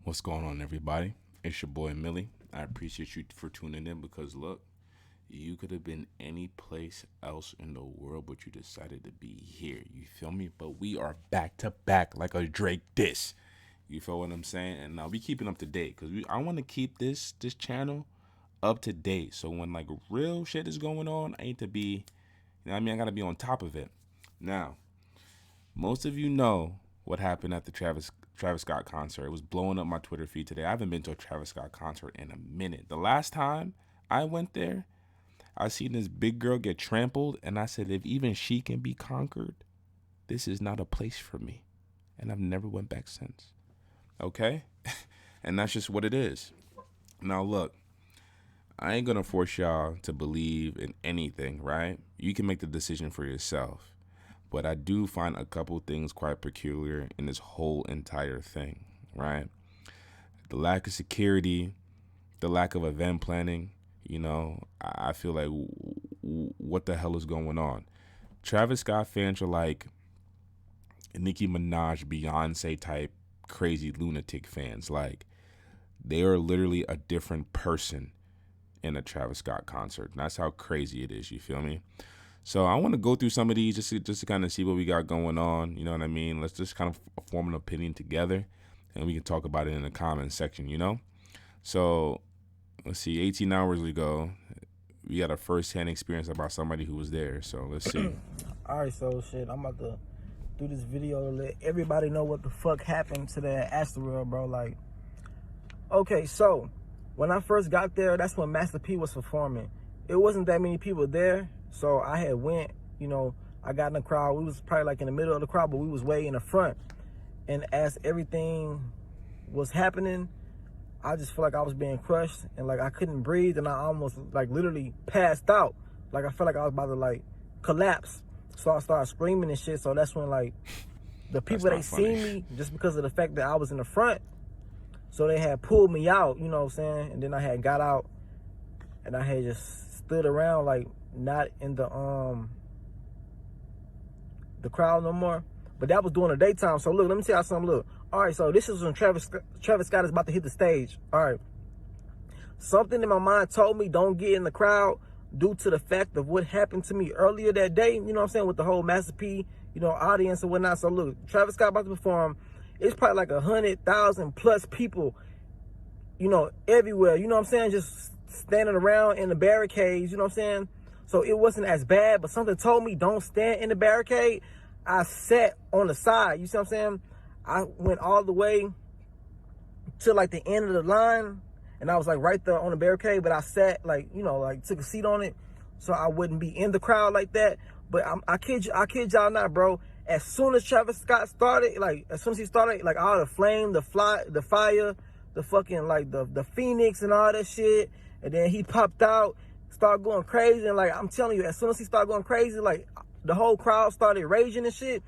What's going on, everybody? It's your boy Millie. I appreciate you for tuning in because look, you could have been any place else in the world, but you decided to be here. You feel me? But we are back to back like a Drake diss. You feel what I'm saying? And now we keeping up to date because I want to keep this channel up to date. So when like real shit is going on, I need to be, you know what I mean? I gotta be on top of it. Now, most of you know what happened at the Travis Scott concert. It was blowing up my Twitter feed today. I haven't been to a Travis Scott concert in a minute. The last time I went there, I seen this big girl get trampled, and I said, if even she can be conquered, this is not a place for me. And I've never went back since. Okay? And that's just what it is. Now look, I ain't gonna force y'all to believe in anything, right? You can make the decision for yourself. But I do find a couple things quite peculiar in this whole entire thing, right? The lack of security, the lack of event planning, you know, I feel like what the hell is going on? Travis Scott fans are like Nicki Minaj, Beyonce type crazy lunatic fans. Like, they are literally a different person in a Travis Scott concert. And that's how crazy it is, you feel me? So I want to go through some of these just to kind of see what we got going on. You know what I mean? Let's just kind of form an opinion together, and we can talk about it in the comment section, you know? So let's see, 18 hours ago, we got a first-hand experience about somebody who was there. So let's see. All right, so shit, I'm about to do this video to let everybody know what the fuck happened to that astroworld, bro. Like, okay, so when I first got there, that's when Master P was performing. It wasn't that many people there, so I had went, you know, I got in the crowd. We was probably like in the middle of the crowd, but we was way in the front. And as everything was happening, I just felt like I was being crushed and like I couldn't breathe, and I almost like literally passed out. Like I felt like I was about to like collapse. So I started screaming and shit. So that's when like the people, they seen me just because of the fact that I was in the front. So they had pulled me out, you know what I'm saying? And then I had got out and I had just stood around, like not in the crowd no more. But that was during the daytime. So look, let me tell y'all something. Look, all right, so this is when Travis Scott is about to hit the stage. All right, something in my mind told me don't get in the crowd due to the fact of what happened to me earlier that day, you know what I'm saying, with the whole Master P, you know, audience and whatnot. So look, Travis Scott about to perform. It's probably like 100,000 plus people, you know, everywhere, you know what I'm saying, just standing around in the barricades, you know what I'm saying. So it wasn't as bad, but something told me don't stand in the barricade. I sat on the side, you see what I'm saying? I went all the way to like the end of the line, and I was like right there on the barricade, but I sat like, you know, like took a seat on it so I wouldn't be in the crowd like that. But I kid y'all not, bro. As soon as Travis Scott started, like as soon as he started, like all the flame, the fire, the fucking like the phoenix and all that shit, and then he popped out, started going crazy, and like I'm telling you, as soon as he started going crazy, like the whole crowd started raging and shit.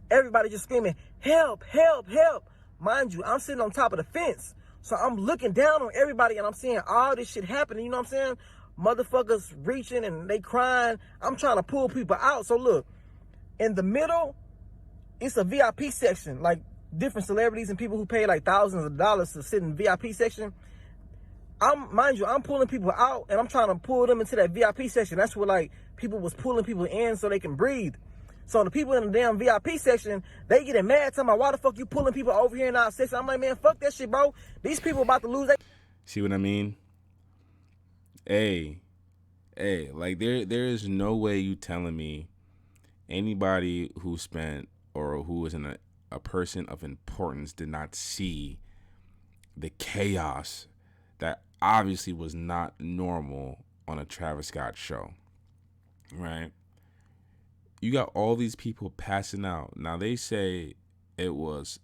Everybody just screaming, help, help, help. Mind you, I'm sitting on top of the fence. So I'm looking down on everybody and I'm seeing all this shit happening, you know what I'm saying? Motherfuckers reaching and they crying. I'm trying to pull people out. So look, in the middle, it's a VIP section, like different celebrities and people who pay like thousands of dollars to sit in the VIP section. Mind you, I'm pulling people out and I'm trying to pull them into that VIP section. That's where like people was pulling people in so they can breathe. So the people in the damn VIP section, they getting mad, talking about why the fuck you pulling people over here in our section. I'm like, man, fuck that shit, bro. These people about to lose their... See what I mean? Hey, like there is no way you telling me anybody who spent or who was in a person of importance did not see the chaos that obviously was not normal on a Travis Scott show, right? You got all these people passing out. Now they say it was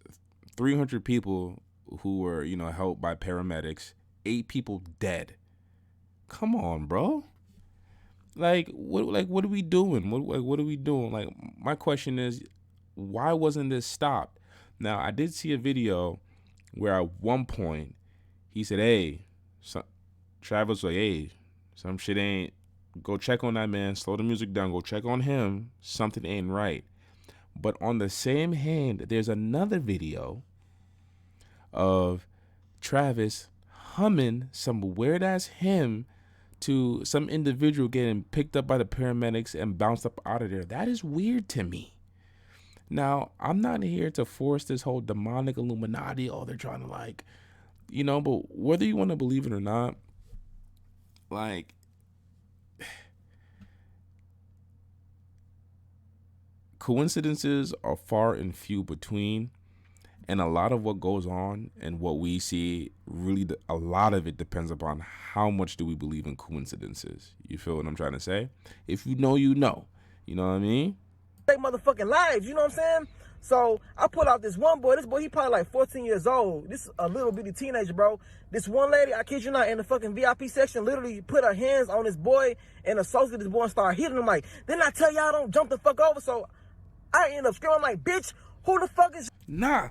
300 people who were, you know, helped by paramedics, 8 people dead. Come on, bro. Like what are we doing? What are we doing? Like, my question is, why wasn't this stopped? Now, I did see a video where at one point he said, hey, Travis like, hey, some shit ain't, go check on that man, slow the music down, go check on him, something ain't right. But on the same hand, there's another video of Travis humming some weird ass hymn to some individual getting picked up by the paramedics and bounced up out of there. That is weird to me. Now, I'm not here to force this whole demonic Illuminati. Oh, they're trying to like, you know, but whether you want to believe it or not, like, coincidences are far and few between. And a lot of what goes on and what we see, really, a lot of it depends upon how much do we believe in coincidences. You feel what I'm trying to say? If you know, you know. You know what I mean? They motherfucking lives, you know what I'm saying? So I pulled out this one boy. This boy, he probably like 14 years old. This is a little bitty teenager, bro. This one lady, I kid you not, in the fucking VIP section, literally put her hands on this boy and associated this boy and started hitting him like, didn't I tell y'all don't jump the fuck over? So I end up screaming like, bitch, who the fuck is... Nah.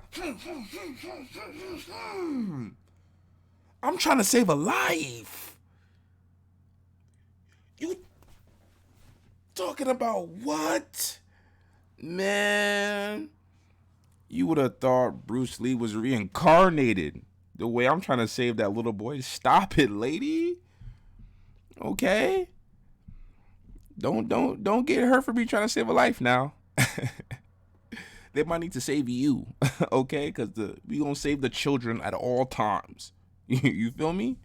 I'm trying to save a life. You talking about what? Man, you would have thought Bruce Lee was reincarnated. The way I'm trying to save that little boy. Stop it, lady. Okay? Don't get hurt for me trying to save a life now. They might need to save you, okay? Because we gonna save the children at all times. You feel me?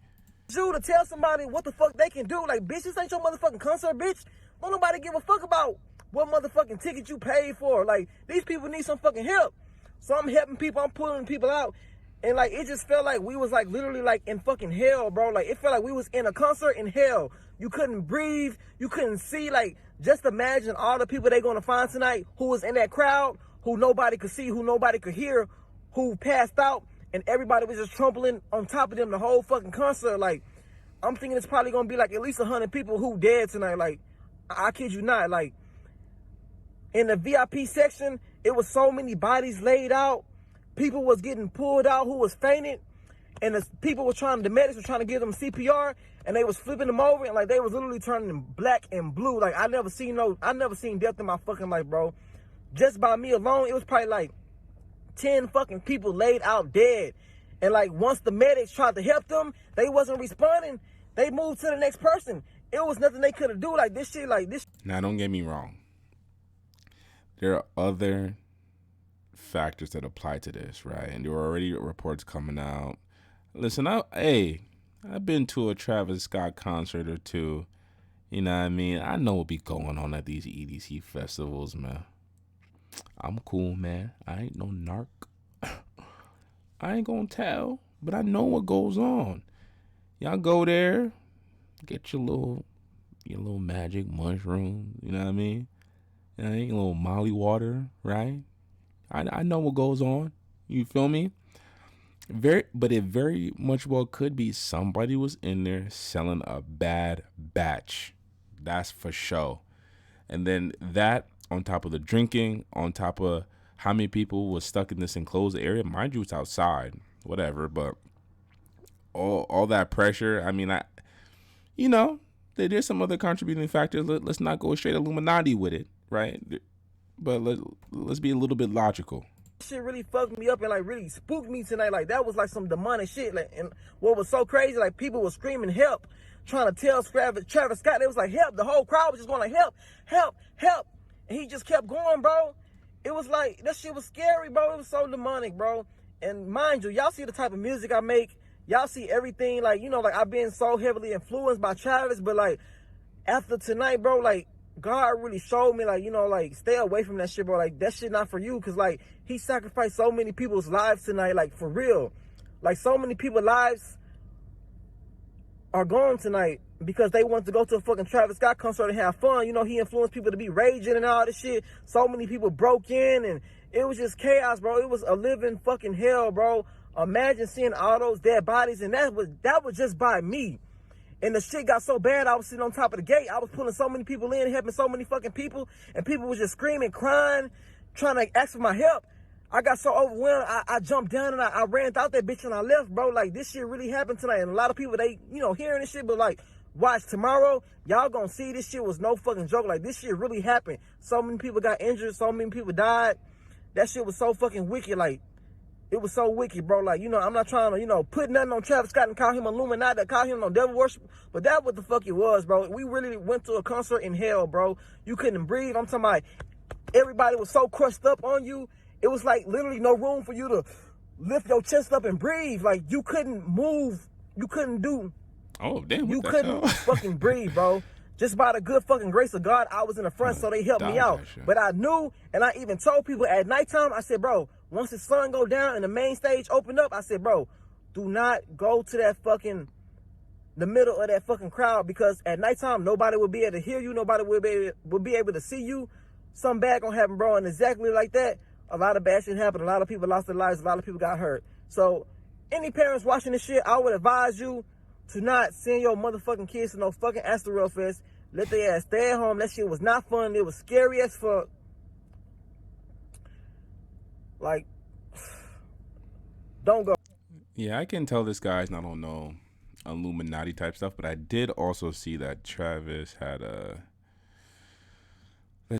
You to tell somebody what the fuck they can do. Like, bitch, this ain't your motherfucking concert, bitch. Don't nobody give a fuck about what motherfucking ticket you paid for. Like, these people need some fucking help. So I'm helping people. I'm pulling people out. And, like, it just felt like we was, like, literally, like, in fucking hell, bro. Like, it felt like we was in a concert in hell. You couldn't breathe. You couldn't see. Like, just imagine all the people they gonna find tonight who was in that crowd, who nobody could see, who nobody could hear, who passed out, and everybody was just trampling on top of them the whole fucking concert. Like, I'm thinking it's probably gonna be like at least 100 people who dead tonight. Like, I kid you not. Like, in the VIP section, it was so many bodies laid out. People was getting pulled out who was fainted, and the medics were trying to give them CPR, and they was flipping them over, and like they was literally turning black and blue. Like, I never seen death in my fucking life, bro. Just by me alone, it was probably like 10 fucking people laid out dead. And like once the medics tried to help them, they wasn't responding. They moved to the next person. It was nothing they could have do. Like, this shit, like this. Now, don't get me wrong. There are other factors that apply to this, right? And there were already reports coming out. Listen, I've been to a Travis Scott concert or two. You know what I mean? I know what be going on at these EDC festivals, man. I'm cool, man. I ain't no narc. I ain't gonna tell, but I know what goes on. Y'all go there, get your little magic mushroom, you know what I mean? A little Molly water, right? I know what goes on. You feel me? But it very much well could be somebody was in there selling a bad batch. That's for sure. And then that, on top of the drinking, on top of how many people was stuck in this enclosed area. Mind you, it's outside, whatever. But all that pressure, I mean, there's some other contributing factors. Let's not go straight Illuminati with it, right? But let's be a little bit logical. Shit really fucked me up and like really spooked me tonight. Like, that was like some demonic shit. Like, and what was so crazy, like people were screaming help, trying to tell Travis Scott. They was like help. The whole crowd was just going like help, help, help. And he just kept going, bro. It was like, that shit was scary, bro. It was so demonic, bro. And mind you, y'all see the type of music I make. Y'all see everything. Like, like I've been so heavily influenced by Travis. But like, after tonight, bro, like, God really showed me, like, like, stay away from that shit, bro. Like, that shit not for you. Because, like, he sacrificed so many people's lives tonight. Like, for real. Like, so many people's lives are gone tonight because they want to go to a fucking Travis Scott concert and have fun. He influenced people to be raging and all this shit. So many people broke in and it was just chaos, bro. It was a living fucking hell, bro. Imagine seeing all those dead bodies, and that was just by me. And the shit got so bad, I was sitting on top of the gate. I was pulling so many people in, helping so many fucking people, and people was just screaming, crying, trying to ask for my help. I got so overwhelmed, I jumped down and I ran out that bitch and I left, bro. Like, this shit really happened tonight. And a lot of people, they, hearing this shit, but like, watch tomorrow, y'all gonna see this shit was no fucking joke. Like, this shit really happened. So many people got injured, so many people died. That shit was so fucking wicked. Like, It was so wicked, bro. Like, you know, I'm not trying to, you know, put nothing on Travis Scott and call him Illuminati, call him no devil worship, but that's what the fuck it was, bro. We really went to a concert in hell, bro. You couldn't breathe. I'm talking about everybody was so crushed up on you. It was like literally no room for you to lift your chest up and breathe. Like, you couldn't move. You couldn't do. Oh, damn. You couldn't fucking breathe, bro. Just by the good fucking grace of God, I was in the front, so they helped me out. But I knew, and I even told people at nighttime, I said, bro, once the sun go down and the main stage open up, I said, bro, do not go to that fucking, the middle of that fucking crowd, because at nighttime, nobody will be able to hear you. Nobody will be able to see you. Something bad gonna happen, bro. And exactly like that, a lot of bad shit happened. A lot of people lost their lives. A lot of people got hurt. So any parents watching this shit, I would advise you to not send your motherfucking kids to no fucking Astroworld Fest. Let their ass stay at home. That shit was not fun. It was scary as fuck. Like, don't go. Yeah, I can tell this guy's not on no Illuminati type stuff, but I did also see that Travis had